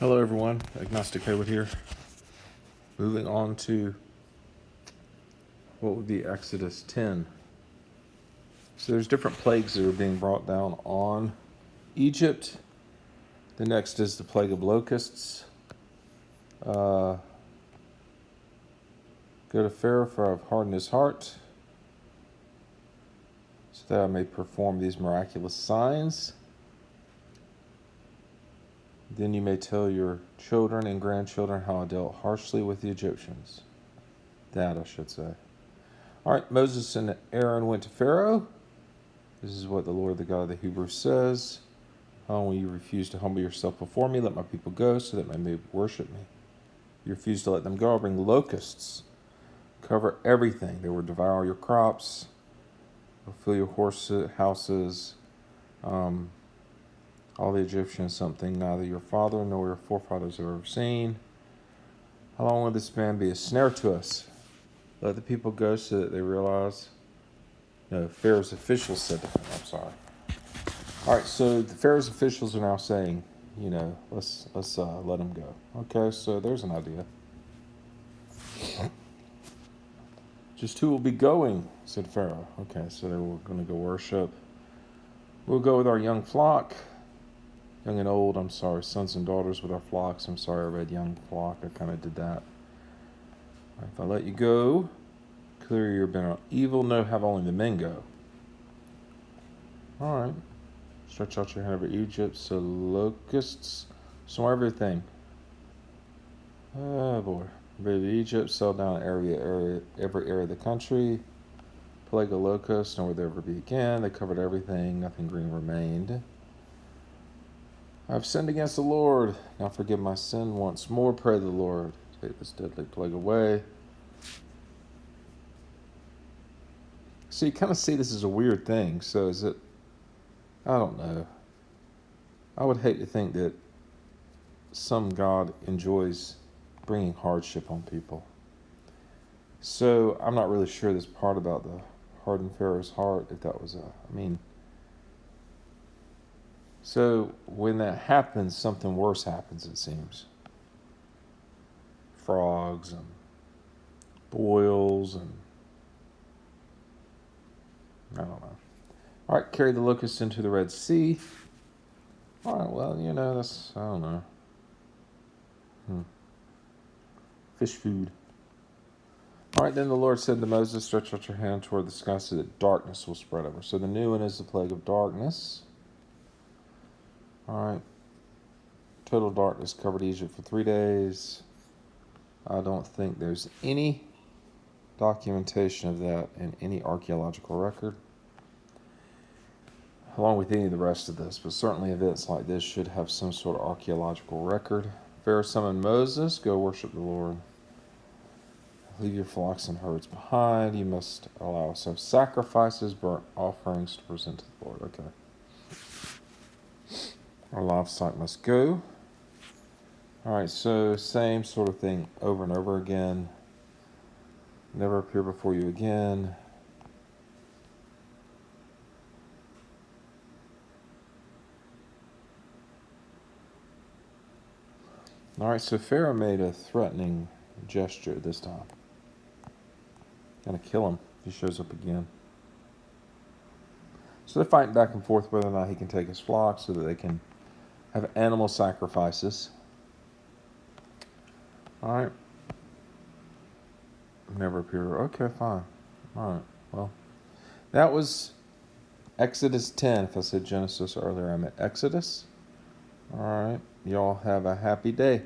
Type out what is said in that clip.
Hello everyone, AgnosticHaywood here. Moving on to what would be Exodus 10. So there's different plagues that are being brought down on Egypt. The next is the plague of locusts. Go to Pharaoh, for I have hardened his heart, so that I may perform these miraculous signs. Then you may tell your children and grandchildren how I dealt harshly with the Egyptians. That I should say. All right, Moses and Aaron went to Pharaoh. This is what the Lord, the God of the Hebrews, says. How long will you refuse to humble yourself before me? Let my people go, so that they may worship me. You refuse to let them go. I'll bring locusts, cover everything. They will devour your crops. They'll fill your horses, houses. All the Egyptians, something neither your father nor your forefathers have ever seen. How long will this man be a snare to us? Let the people go, so that they realize. No, Pharaoh's officials said to him. I'm sorry. All right, so the Pharaoh's officials are now saying, let's let him go. Okay, so there's an idea. Just who will be going, said Pharaoh. Okay, so they were going to go worship. We'll go with our young flock, young and old, sons and daughters with our flocks. I'm sorry, I read young flock. I kind of did that. If I let you go, clear your been on evil. No, have only the men go. All right. Stretch out your hand over Egypt, so locusts, so everything. Oh boy. Invaded Egypt, settled down every area of the country. Plague of locusts, nor would there ever be again. They covered everything, nothing green remained. I've sinned against the Lord. Now forgive my sin once more, pray the Lord. Take this deadly plague away. So you kind of see this as a weird thing. So is it, I don't know. I would hate to think that some God enjoys bringing hardship on people. So I'm not really sure this part about the hardened Pharaoh's heart, if that was so when that happens, something worse happens, it seems. Frogs and boils and I don't know. All right, carry the locusts into the Red Sea. All right, well, that's, I don't know. Fish food. All right, then the Lord said to Moses, stretch out your hand toward the sky so that darkness will spread over. So the new one is the plague of darkness. All right. Total darkness covered Egypt for 3 days. I don't think there's any documentation of that in any archaeological record, along with any of the rest of this, but certainly events like this should have some sort of archaeological record. Pharaoh summoned Moses, go worship the Lord. Leave your flocks and herds behind. You must allow us to have sacrifices, burnt offerings to present to the Lord. Okay. Our livestock must go. All right, so same sort of thing over and over again. Never appear before you again. All right, so Pharaoh made a threatening gesture this time. Gonna kill him if he shows up again. So they're fighting back and forth whether or not he can take his flock so that they can have animal sacrifices. All right. Never appear. Okay, fine. All right. Well, that was Exodus 10. If I said Genesis earlier, I meant Exodus. All right. Y'all have a happy day.